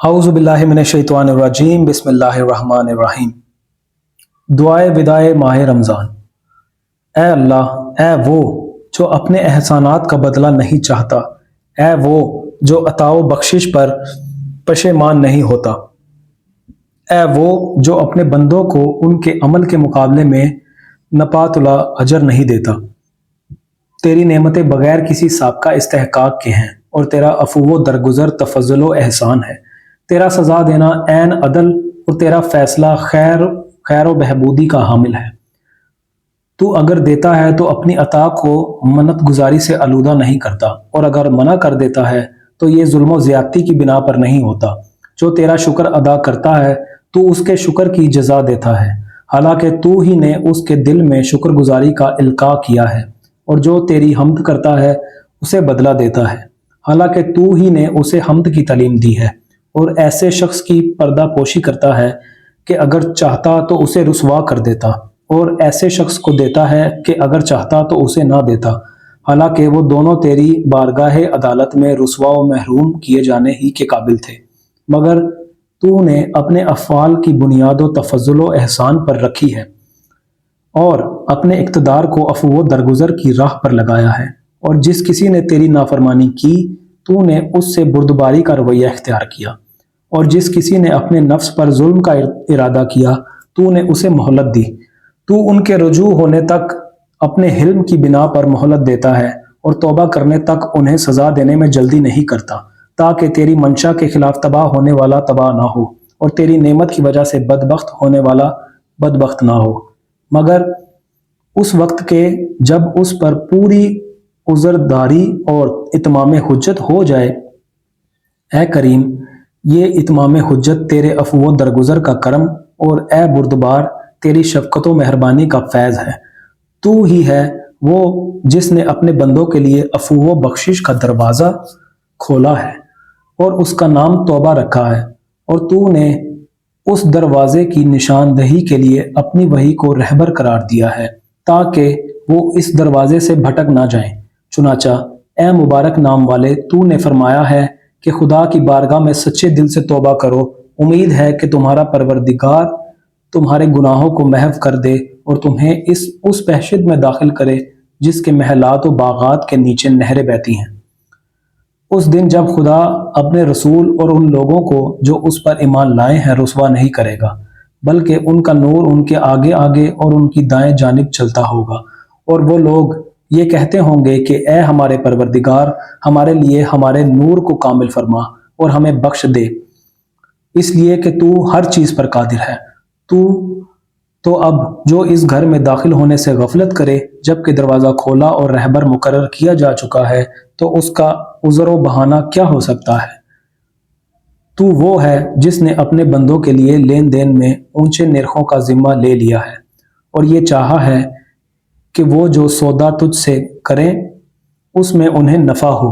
اعوذ باللہ من الشیطان الرجیم بسم اللہ الرحمن الرحیم۔ دعائے ودائے ماہ رمضان۔ اے اللہ، اے وہ جو اپنے احسانات کا بدلہ نہیں چاہتا، اے وہ جو عطا و بخشش پر پشیمان نہیں ہوتا، اے وہ جو اپنے بندوں کو ان کے عمل کے مقابلے میں نپاتلا اجر نہیں دیتا۔ تیری نعمتیں بغیر کسی سابقہ استحقاق کے ہیں اور تیرا عفو و درگزر تفضل و احسان ہے۔ تیرا سزا دینا عین عدل اور تیرا فیصلہ خیر و بہبودی کا حامل ہے۔ تو اگر دیتا ہے تو اپنی عطا کو منت گزاری سے آلودہ نہیں کرتا، اور اگر منع کر دیتا ہے تو یہ ظلم و زیادتی کی بنا پر نہیں ہوتا۔ جو تیرا شکر ادا کرتا ہے تو اس کے شکر کی جزا دیتا ہے، حالانکہ تو ہی نے اس کے دل میں شکر گزاری کا القاء کیا ہے، اور جو تیری حمد کرتا ہے اسے بدلہ دیتا ہے، حالانکہ تو ہی نے اسے حمد کی تعلیم دی ہے، اور ایسے شخص کی پردہ پوشی کرتا ہے کہ اگر چاہتا تو اسے رسوا کر دیتا، اور ایسے شخص کو دیتا ہے کہ اگر چاہتا تو اسے نہ دیتا، حالانکہ وہ دونوں تیری بارگاہ عدالت میں رسوا و محروم کیے جانے ہی کے قابل تھے، مگر تو نے اپنے افعال کی بنیاد و تفضل و احسان پر رکھی ہے، اور اپنے اقتدار کو عفو و درگزر کی راہ پر لگایا ہے، اور جس کسی نے تیری نافرمانی کی تو نے اس سے بردباری کا رویہ اختیار کیا، اور جس کسی نے اپنے نفس پر ظلم کا ارادہ کیا تو نے اسے مہلت دی۔ تو ان کے رجوع ہونے تک اپنے حلم کی بنا پر مہلت دیتا ہے، اور توبہ کرنے تک انہیں سزا دینے میں جلدی نہیں کرتا، تاکہ تیری منشا کے خلاف تباہ ہونے والا تباہ نہ ہو، اور تیری نعمت کی وجہ سے بدبخت ہونے والا بدبخت نہ ہو، مگر اس وقت کے جب اس پر پوری عذرداری اور اتمام حجت ہو جائے۔ اے کریم، یہ اتمام حجت تیرے عفو و درگزر کا کرم، اور اے بردبار تیری شفقت و مہربانی کا فیض ہے۔ تو ہی ہے وہ جس نے اپنے بندوں کے لیے عفو و بخشش کا دروازہ کھولا ہے اور اس کا نام توبہ رکھا ہے، اور تو نے اس دروازے کی نشاندہی کے لیے اپنی وحی کو رہبر قرار دیا ہے تاکہ وہ اس دروازے سے بھٹک نہ جائیں۔ چنانچہ اے مبارک نام والے، تو نے فرمایا ہے کہ خدا کی بارگاہ میں سچے دل سے توبہ کرو، امید ہے کہ تمہارا پروردگار تمہارے گناہوں کو محو کر دے اور تمہیں اس بہشت میں داخل کرے جس کے محلات و باغات کے نیچے نہریں بہتی ہیں۔ اس دن جب خدا اپنے رسول اور ان لوگوں کو جو اس پر ایمان لائے ہیں رسوا نہیں کرے گا، بلکہ ان کا نور ان کے آگے آگے اور ان کی دائیں جانب چلتا ہوگا، اور وہ لوگ یہ کہتے ہوں گے کہ اے ہمارے پروردگار، ہمارے لیے ہمارے نور کو کامل فرما اور ہمیں بخش دے، اس لیے کہ تو ہر چیز پر قادر ہے۔ تو اب جو اس گھر میں داخل ہونے سے غفلت کرے جبکہ دروازہ کھولا اور رہبر مقرر کیا جا چکا ہے، تو اس کا عذر و بہانہ کیا ہو سکتا ہے؟ تو وہ ہے جس نے اپنے بندوں کے لیے لین دین میں اونچے نرخوں کا ذمہ لے لیا ہے، اور یہ چاہا ہے کہ وہ جو سودا تجھ سے کریں اس میں انہیں نفع ہو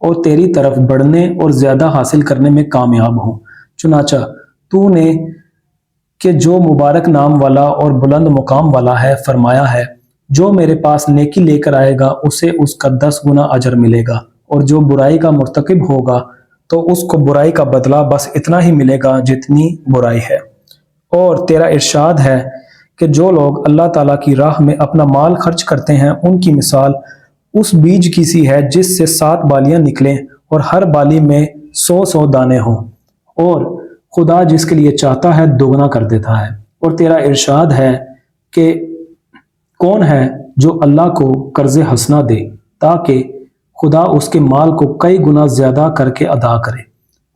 اور تیری طرف بڑھنے اور زیادہ حاصل کرنے میں کامیاب ہوں۔ چنانچہ تو نے کہ جو مبارک نام والا اور بلند مقام والا ہے فرمایا ہے، جو میرے پاس نیکی لے کر آئے گا اسے اس کا 10 گنا اجر ملے گا، اور جو برائی کا مرتکب ہوگا تو اس کو برائی کا بدلہ بس اتنا ہی ملے گا جتنی برائی ہے۔ اور تیرا ارشاد ہے کہ جو لوگ اللہ تعالیٰ کی راہ میں اپنا مال خرچ کرتے ہیں ان کی مثال اس بیج کی سی ہے جس سے 7 بالیاں نکلیں اور ہر بالی میں 100 دانے ہوں، اور خدا جس کے لیے چاہتا ہے دوگنا کر دیتا ہے۔ اور تیرا ارشاد ہے کہ کون ہے جو اللہ کو قرض حسنہ دے تاکہ خدا اس کے مال کو کئی گنا زیادہ کر کے ادا کرے۔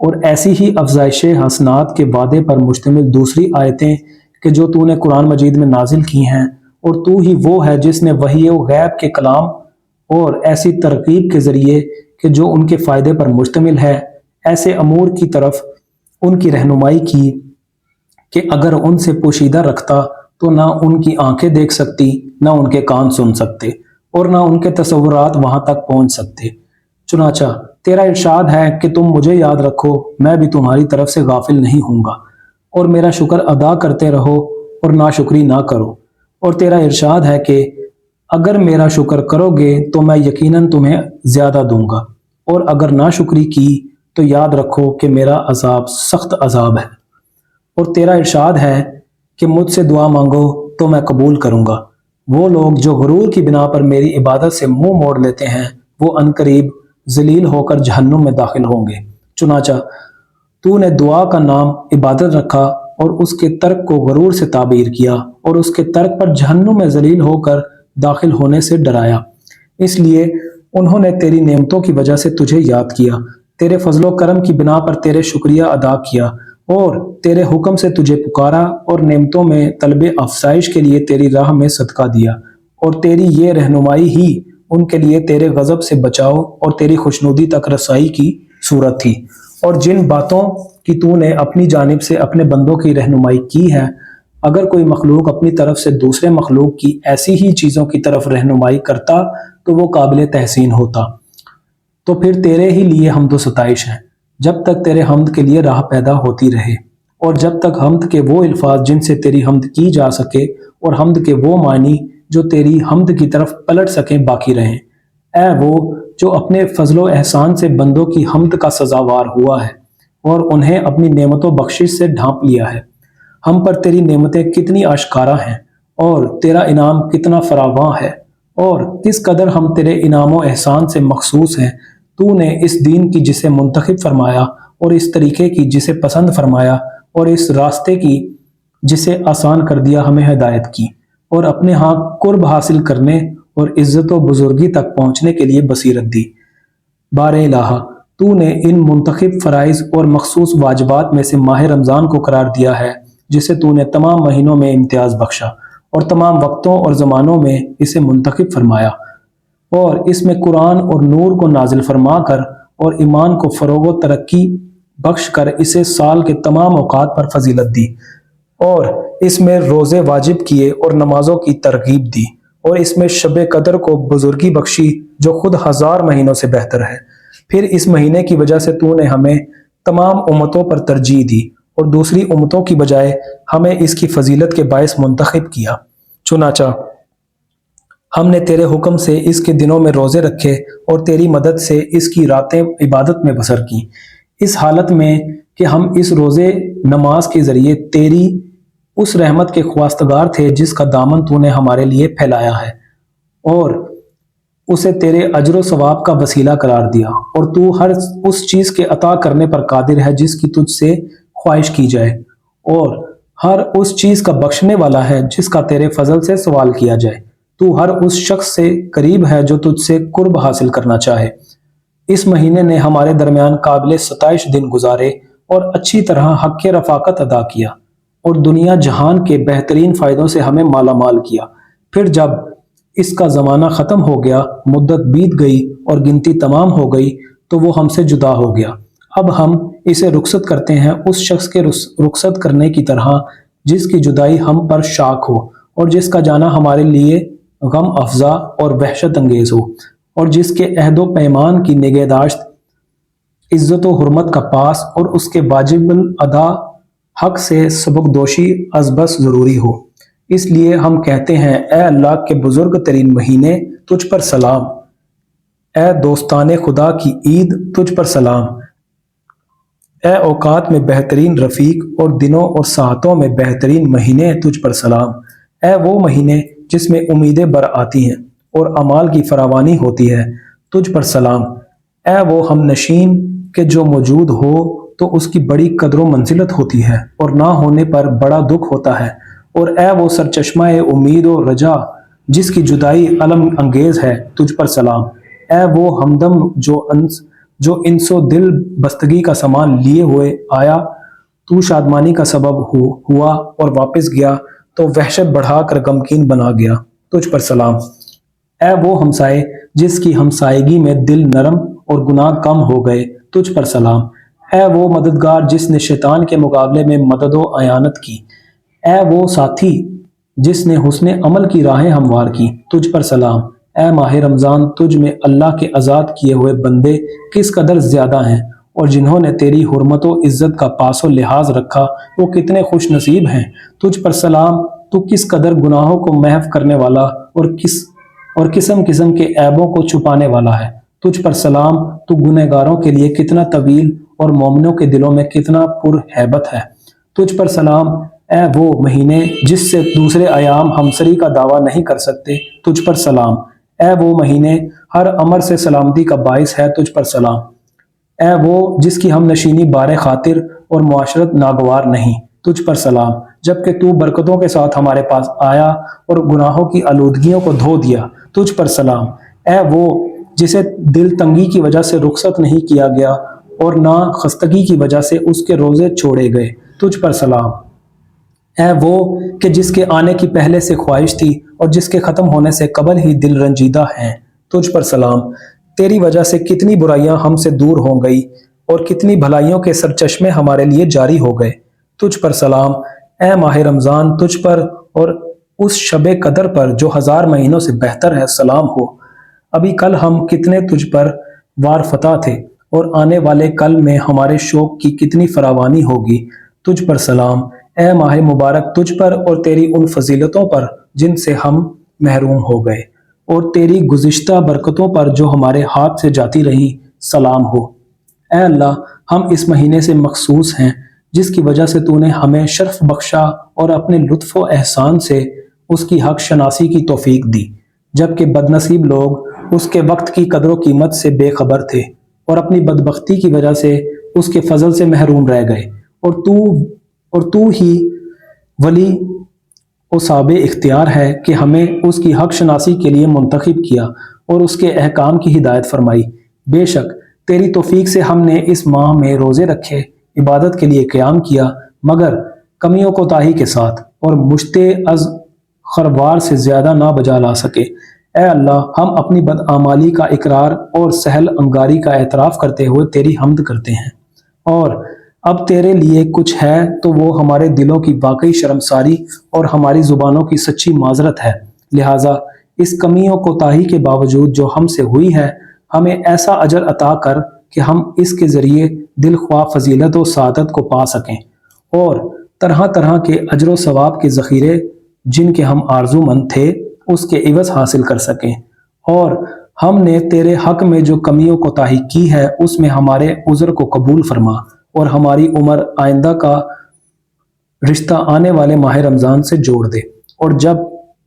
اور ایسی ہی افزائش حسنات کے وعدے پر مشتمل دوسری آیتیں کہ جو تو نے قرآن مجید میں نازل کی ہیں، اور تو ہی وہ ہے جس نے وحی و غیب کے کلام اور ایسی ترغیب کے ذریعے کہ جو ان کے فائدے پر مشتمل ہے ایسے امور کی طرف ان کی رہنمائی کی کہ اگر ان سے پوشیدہ رکھتا تو نہ ان کی آنکھیں دیکھ سکتی، نہ ان کے کان سن سکتے، اور نہ ان کے تصورات وہاں تک پہنچ سکتے۔ چنانچہ تیرا ارشاد ہے کہ تم مجھے یاد رکھو، میں بھی تمہاری طرف سے غافل نہیں ہوں گا، اور میرا شکر ادا کرتے رہو اور ناشکری نہ کرو۔ اور تیرا ارشاد ہے کہ اگر میرا شکر کرو گے تو میں یقیناً تمہیں زیادہ دوں گا، اور اگر ناشکری کی تو یاد رکھو کہ میرا عذاب سخت عذاب ہے۔ اور تیرا ارشاد ہے کہ مجھ سے دعا مانگو تو میں قبول کروں گا۔ وہ لوگ جو غرور کی بنا پر میری عبادت سے منہ موڑ لیتے ہیں وہ عنقریب ذلیل ہو کر جہنم میں داخل ہوں گے۔ چنانچہ تو نے دعا کا نام عبادت رکھا اور اس کے ترک کو غرور سے تعبیر کیا اور اس کے ترک پر جہنم میں ذلیل ہو کر داخل ہونے سے ڈرایا۔ اس لیے انہوں نے تیری نعمتوں کی وجہ سے تجھے یاد کیا، تیرے فضل و کرم کی بنا پر تیرے شکریہ ادا کیا اور تیرے حکم سے تجھے پکارا اور نعمتوں میں طلب افزائش کے لیے تیری راہ میں صدقہ دیا، اور تیری یہ رہنمائی ہی ان کے لیے تیرے غضب سے بچاؤ اور تیری خوشنودی تک رسائی کی صورت تھی۔ اور جن باتوں کی تو نے اپنی جانب سے اپنے بندوں کی رہنمائی کی ہے، اگر کوئی مخلوق اپنی طرف سے دوسرے مخلوق کی ایسی ہی چیزوں کی طرف رہنمائی کرتا تو وہ قابل تحسین ہوتا۔ تو پھر تیرے ہی لیے حمد و ستائش ہے جب تک تیرے حمد کے لیے راہ پیدا ہوتی رہے، اور جب تک حمد کے وہ الفاظ جن سے تیری حمد کی جا سکے اور حمد کے وہ معنی جو تیری حمد کی طرف پلٹ سکیں باقی رہیں۔ اے وہ جو اپنے فضل و احسان سے بندوں کی حمد کا سزاوار ہوا ہے اور انہیں اپنی نعمت و بخشش سے ڈھانپ لیا ہے۔ ہم پر تیری نعمتیں کتنی آشکارا ہیں اور تیرا انعام کتنا فراواں ہے، اور کس قدر ہم تیرے انعام و احسان سے مخصوص ہیں۔ تو نے اس دین کی جسے منتخب فرمایا اور اس طریقے کی جسے پسند فرمایا اور اس راستے کی جسے آسان کر دیا ہمیں ہدایت کی، اور اپنے ہاں قرب حاصل کرنے اور عزت و بزرگی تک پہنچنے کے لیے بصیرت دی۔ بار الہ، تو نے ان منتخب فرائض اور مخصوص واجبات میں سے ماہ رمضان کو قرار دیا ہے جسے تو نے تمام مہینوں میں امتیاز بخشا اور تمام وقتوں اور زمانوں میں اسے منتخب فرمایا، اور اس میں قرآن اور نور کو نازل فرما کر اور ایمان کو فروغ و ترقی بخش کر اسے سال کے تمام اوقات پر فضیلت دی، اور اس میں روزے واجب کیے اور نمازوں کی ترغیب دی، اور اس میں شب قدر کو بزرگی بخشی جو خود ہزار مہینوں سے بہتر ہے۔ پھر اس مہینے کی وجہ سے تو نے ہمیں تمام امتوں پر ترجیح دی اور دوسری امتوں کی بجائے ہمیں اس کی فضیلت کے باعث منتخب کیا۔ چنانچہ ہم نے تیرے حکم سے اس کے دنوں میں روزے رکھے اور تیری مدد سے اس کی راتیں عبادت میں بسر کی، اس حالت میں کہ ہم اس روزے نماز کے ذریعے تیری اس رحمت کے خواستگار تھے جس کا دامن تو نے ہمارے لیے پھیلایا ہے، اور اسے تیرے اجر و ثواب کا وسیلہ قرار دیا، اور تو ہر اس چیز کے عطا کرنے پر قادر ہے جس کی تجھ سے خواہش کی جائے، اور ہر اس چیز کا بخشنے والا ہے جس کا تیرے فضل سے سوال کیا جائے۔ تو ہر اس شخص سے قریب ہے جو تجھ سے قرب حاصل کرنا چاہے۔ اس مہینے نے ہمارے درمیان قابل ستائش دن گزارے اور اچھی طرح حق رفاقت ادا کیا اور دنیا جہان کے بہترین فائدوں سے ہمیں مالا مال کیا۔ پھر جب اس کا زمانہ ختم ہو گیا، مدت بیت گئی اور گنتی تمام ہو گئی تو وہ ہم سے جدا ہو گیا۔ اب ہم اسے رخصت کرتے ہیں اس شخص کے رخصت کرنے کی طرح جس کی جدائی ہم پر شاک ہو اور جس کا جانا ہمارے لیے غم افزا اور وحشت انگیز ہو، اور جس کے عہد و پیمان کی نگہداشت عزت و حرمت کا پاس اور اس کے واجب الادا حق سے سبکدوشی از بس ضروری ہو۔ اس لیے ہم کہتے ہیں اے اللہ کے بزرگ ترین مہینے تجھ پر سلام، اے دوستان خدا کی عید تجھ پر سلام، اے اوقات میں بہترین رفیق اور دنوں اور ساعتوں میں بہترین مہینے تجھ پر سلام، اے وہ مہینے جس میں امیدیں بر آتی ہیں اور اعمال کی فراوانی ہوتی ہے تجھ پر سلام، اے وہ ہم نشین کہ جو موجود ہو تو اس کی بڑی قدر و منزلت ہوتی ہے اور نہ ہونے پر بڑا دکھ ہوتا ہے، اور اے وہ سرچشمہ امید و رجا جس کی جدائی علم انگیز ہے تجھ پر سلام، اے وہ ہمدم جو انس و دل بستگی کا سامان لیے ہوئے آیا، تو شادمانی کا سبب ہوا اور واپس گیا تو وحشت بڑھا کر غمگین بنا گیا تجھ پر سلام، اے وہ ہمسائے جس کی ہمسائیگی میں دل نرم اور گناہ کم ہو گئے تجھ پر سلام، اے وہ مددگار جس نے شیطان کے مقابلے میں مدد و اعانت کی، اے وہ ساتھی جس نے حسن عمل کی راہیں ہموار کی تجھ پر سلام، اے ماہ رمضان تجھ میں اللہ کے آزاد کیے ہوئے بندے کس قدر زیادہ ہیں، اور جنہوں نے تیری حرمت و عزت کا پاس و لحاظ رکھا وہ کتنے خوش نصیب ہیں تجھ پر سلام، تو کس قدر گناہوں کو محو کرنے والا اور قسم قسم کے عیبوں کو چھپانے والا ہے تجھ پر سلام، تو گنہگاروں کے لیے کتنا طویل اور مومنوں کے دلوں میں کتنا پر ہیبت ہے۔ تجھ پر سلام، اے وہ مہینے جس سے دوسرے ایام ہمسری کا دعویٰ نہیں کر سکتے، تجھ پر سلام۔ اے وہ مہینے ہر امر سے سلامتی کا باعث ہے، تجھ پر سلام۔ اے وہ جس کی ہم نشینی بار خاطر اور معاشرت ناگوار نہیں، تجھ پر سلام۔ جبکہ تو برکتوں کے ساتھ ہمارے پاس آیا اور گناہوں کی آلودگیوں کو دھو دیا، تجھ پر سلام۔ اے وہ جسے دل تنگی کی وجہ سے رخصت نہیں کیا گیا اور نہ خستگی کی وجہ سے اس کے روزے چھوڑے گئے، تجھ پر سلام۔ اے وہ کہ جس کے آنے کی پہلے سے خواہش تھی اور جس کے ختم ہونے سے قبل ہی دل رنجیدہ ہیں، تجھ پر سلام۔ تیری وجہ سے کتنی برائیاں ہم سے دور ہو گئی اور کتنی بھلائیوں کے سرچشمے ہمارے لیے جاری ہو گئے، تجھ پر سلام۔ اے ماہ رمضان، تجھ پر اور اس شب قدر پر جو 1000 مہینوں سے بہتر ہے سلام ہو۔ ابھی کل ہم کتنے تجھ پر وار فتح تھے اور آنے والے کل میں ہمارے شوق کی کتنی فراوانی ہوگی، تجھ پر سلام۔ اے ماہ مبارک، تجھ پر اور تیری ان فضیلتوں پر جن سے ہم محروم ہو گئے اور تیری گزشتہ برکتوں پر جو ہمارے ہاتھ سے جاتی رہی، سلام ہو۔ اے اللہ، ہم اس مہینے سے مخصوص ہیں جس کی وجہ سے تو نے ہمیں شرف بخشا اور اپنے لطف و احسان سے اس کی حق شناسی کی توفیق دی، جبکہ بدنصیب لوگ اس کے وقت کی قدر و قیمت سے بے خبر تھے اور اپنی بدبختی کی وجہ سے اس کے فضل سے محروم رہ گئے، اور تو ہی ولی و صاحب اختیار ہے کہ ہمیں اس کی حق شناسی کے لیے منتخب کیا اور اس کے احکام کی ہدایت فرمائی۔ بے شک تیری توفیق سے ہم نے اس ماہ میں روزے رکھے، عبادت کے لیے قیام کیا، مگر کمیوں کوتاہی کے ساتھ اور مشتے از خروار سے زیادہ نہ بجا لا سکے۔ اے اللہ، ہم اپنی بدعمالی کا اقرار اور سہل انگاری کا اعتراف کرتے ہوئے تیری حمد کرتے ہیں، اور اب تیرے لیے کچھ ہے تو وہ ہمارے دلوں کی واقعی شرمساری اور ہماری زبانوں کی سچی معذرت ہے۔ لہٰذا اس کمیوں کوتاہی کے باوجود جو ہم سے ہوئی ہے، ہمیں ایسا اجر عطا کر کہ ہم اس کے ذریعے دل خواہ فضیلت و سعادت کو پا سکیں اور طرح طرح کے اجر و ثواب کے ذخیرے جن کے ہم آرزو مند تھے اس کے عوض حاصل کر سکیں۔ اور ہم نے تیرے حق میں جو کمیوں کوتاہی کی ہے اس میں ہمارے عذر کو قبول فرما اور ہماری عمر آئندہ کا رشتہ آنے والے ماہ رمضان سے جوڑ دے، اور جب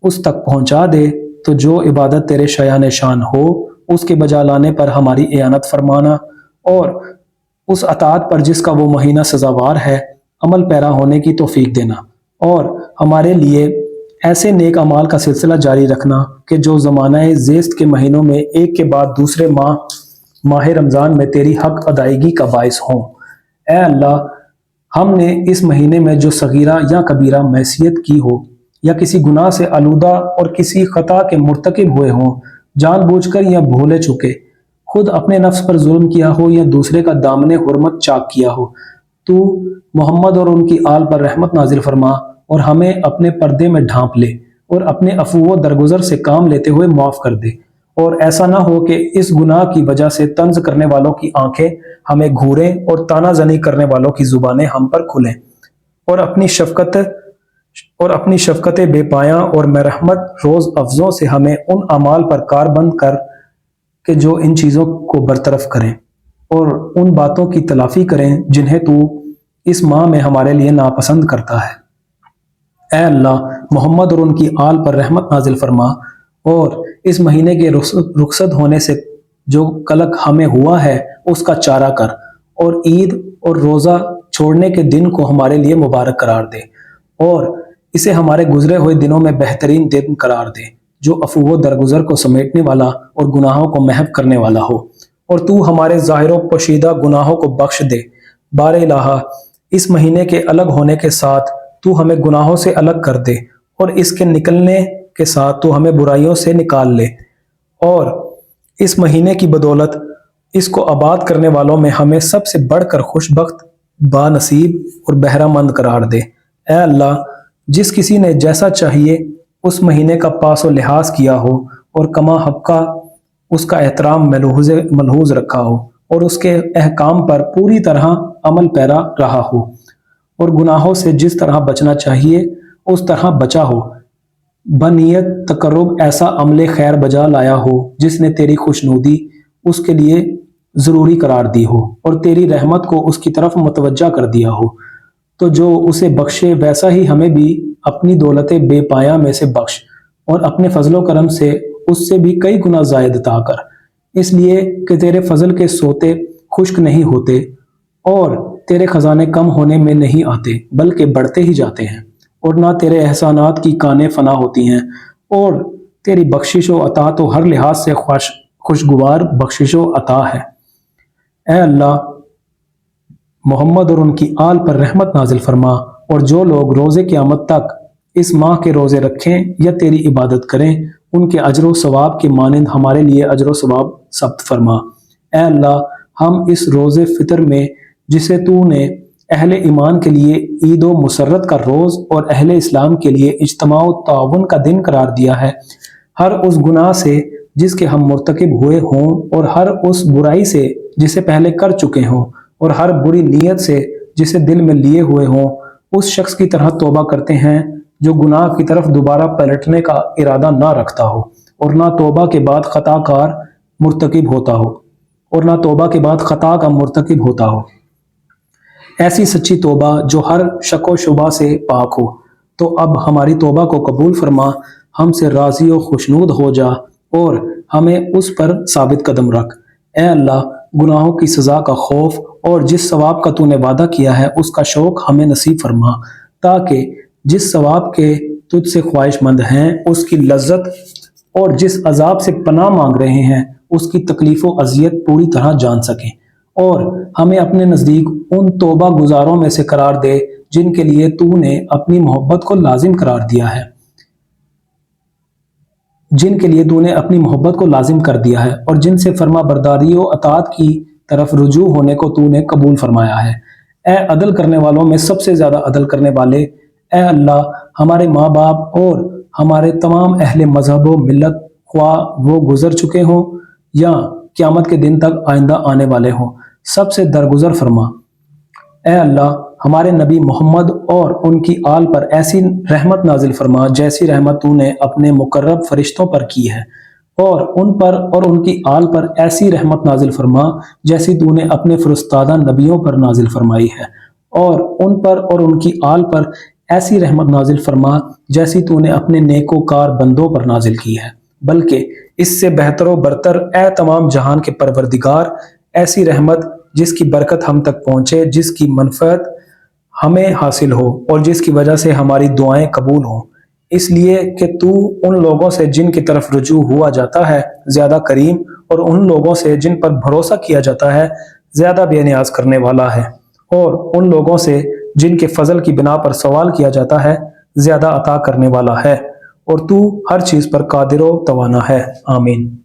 اس تک پہنچا دے تو جو عبادت تیرے شایان شان ہو اس کے بجا لانے پر ہماری اعانت فرمانا، اور اس اطاعت پر جس کا وہ مہینہ سزاوار ہے عمل پیرا ہونے کی توفیق دینا، اور ہمارے لیے ایسے نیک اعمال کا سلسلہ جاری رکھنا کہ جو زمانہ زیست کے مہینوں میں ایک کے بعد دوسرے ماہ رمضان میں تیری حق ادائیگی کا باعث ہوں۔ اے اللہ، ہم نے اس مہینے میں جو صغیرہ یا کبیرہ معصیت کی ہو یا کسی گناہ سے آلودہ اور کسی خطا کے مرتکب ہوئے ہوں، جان بوجھ کر یا بھولے چکے، خود اپنے نفس پر ظلم کیا ہو یا دوسرے کا دامن حرمت چاک کیا ہو، تو محمد اور ان کی آل پر رحمت نازل فرما اور ہمیں اپنے پردے میں ڈھانپ لے اور اپنے عفو و درگزر سے کام لیتے ہوئے معاف کر دے، اور ایسا نہ ہو کہ اس گناہ کی وجہ سے طنز کرنے والوں کی آنکھیں ہمیں گھوریں اور تانا زنی کرنے والوں کی زبانیں ہم پر کھلیں، اور اپنی شفقت بے پایاں اور مرحمت روز افزوں سے ہمیں ان اعمال پر کار بند کر کہ جو ان چیزوں کو برطرف کریں اور ان باتوں کی تلافی کریں جنہیں تو اس ماہ میں ہمارے لیے ناپسند کرتا ہے۔ اے اللہ، محمد اور ان کی آل پر رحمت نازل فرما اور اس مہینے کے رخصت ہونے سے جو قلق ہمیں ہوا ہے اس کا چارہ کر، اور عید اور روزہ چھوڑنے کے دن کو ہمارے لیے مبارک قرار دے اور اسے ہمارے گزرے ہوئے دنوں میں بہترین دن قرار دے جو عفو و درگزر کو سمیٹنے والا اور گناہوں کو محو کرنے والا ہو، اور تو ہمارے ظاہر و پوشیدہ گناہوں کو بخش دے۔ بار الہ، اس مہینے کے الگ ہونے کے ساتھ تو ہمیں گناہوں سے الگ کر دے، اور اس کے نکلنے کے ساتھ تو ہمیں برائیوں سے نکال لے، اور اس مہینے کی بدولت اس کو آباد کرنے والوں میں ہمیں سب سے بڑھ کر خوش بخت، با نصیب اور بہرہ مند قرار دے۔ اے اللہ، جس کسی نے جیسا چاہیے اس مہینے کا پاس و لحاظ کیا ہو اور کما حقہ اس کا احترام ملحوظ رکھا ہو اور اس کے احکام پر پوری طرح عمل پیرا رہا ہو اور گناہوں سے جس طرح بچنا چاہیے اس طرح بچا ہو، بنیت تقرب ایسا عمل خیر بجا لایا ہو جس نے تیری خوشنودی اس کے لیے ضروری قرار دی ہو اور تیری رحمت کو اس کی طرف متوجہ کر دیا ہو، تو جو اسے بخشے ویسا ہی ہمیں بھی اپنی دولت بے پایا میں سے بخش، اور اپنے فضل و کرم سے اس سے بھی کئی گنا زائد عطا کر، اس لیے کہ تیرے فضل کے سوتے خشک نہیں ہوتے اور تیرے خزانے کم ہونے میں نہیں آتے بلکہ بڑھتے ہی جاتے ہیں، اور نہ تیرے احسانات کی کانیں فنا ہوتی ہیں، اور تیری بخشش و عطا تو ہر لحاظ سے خوشگوار بخشش و عطا ہے۔ اے اللہ، محمد اور ان کی آل پر رحمت نازل فرما، اور جو لوگ روز قیامت تک اس ماہ کے روزے رکھیں یا تیری عبادت کریں ان کے اجر و ثواب کے مانند ہمارے لیے اجر و ثواب ثبت فرما۔ اے اللہ، ہم اس روز فطر میں جسے تو نے اہل ایمان کے لیے عید و مسرت کا روز اور اہل اسلام کے لیے اجتماع و تعاون کا دن قرار دیا ہے، ہر اس گناہ سے جس کے ہم مرتکب ہوئے ہوں اور ہر اس برائی سے جسے پہلے کر چکے ہوں اور ہر بری نیت سے جسے دل میں لیے ہوئے ہوں، اس شخص کی طرح توبہ کرتے ہیں جو گناہ کی طرف دوبارہ پلٹنے کا ارادہ نہ رکھتا ہو اور نہ توبہ کے بعد خطا کا مرتکب ہوتا ہو، ایسی سچی توبہ جو ہر شک و شبہ سے پاک ہو۔ تو اب ہماری توبہ کو قبول فرما، ہم سے راضی و خوشنود ہو جا اور ہمیں اس پر ثابت قدم رکھ۔ اے اللہ، گناہوں کی سزا کا خوف اور جس ثواب کا تو نے وعدہ کیا ہے اس کا شوق ہمیں نصیب فرما، تاکہ جس ثواب کے تجھ سے خواہش مند ہیں اس کی لذت اور جس عذاب سے پناہ مانگ رہے ہیں اس کی تکلیف و اذیت پوری طرح جان سکیں، اور ہمیں اپنے نزدیک ان توبہ گزاروں میں سے قرار دے جن کے لیے تو نے اپنی محبت کو لازم قرار دیا ہے اور جن سے فرما برداری و اطاعت کی طرف رجوع ہونے کو تو نے قبول فرمایا ہے۔ اے عدل کرنے والوں میں سب سے زیادہ عدل کرنے والے، اے اللہ، ہمارے ماں باپ اور ہمارے تمام اہل مذہب و ملت، خواہ وہ گزر چکے ہوں یا قیامت کے دن تک آئندہ آنے والے ہوں، سب سے درگزر فرما۔ اے اللہ، ہمارے نبی محمد اور ان کی آل پر ایسی رحمت نازل فرما جیسی رحمت تو نے اپنے مقرب فرشتوں پر کی ہے، اور ان پر اور ان کی آل پر ایسی رحمت نازل فرما جیسی تو نے اپنے فرستادہ نبیوں پر نازل فرمائی ہے، اور ان پر اور ان کی آل پر ایسی رحمت نازل فرما جیسی تو نے اپنے نیکوکار بندوں پر نازل کی ہے، بلکہ اس سے بہتر و برتر اے تمام جہان کے پروردگار، ایسی رحمت جس کی برکت ہم تک پہنچے، جس کی منفعت ہمیں حاصل ہو اور جس کی وجہ سے ہماری دعائیں قبول ہوں، اس لیے کہ تو ان لوگوں سے جن کی طرف رجوع ہوا جاتا ہے زیادہ کریم، اور ان لوگوں سے جن پر بھروسہ کیا جاتا ہے زیادہ بے نیاز کرنے والا ہے، اور ان لوگوں سے جن کے فضل کی بنا پر سوال کیا جاتا ہے زیادہ عطا کرنے والا ہے، اور تو ہر چیز پر قادر و توانا ہے۔ آمین۔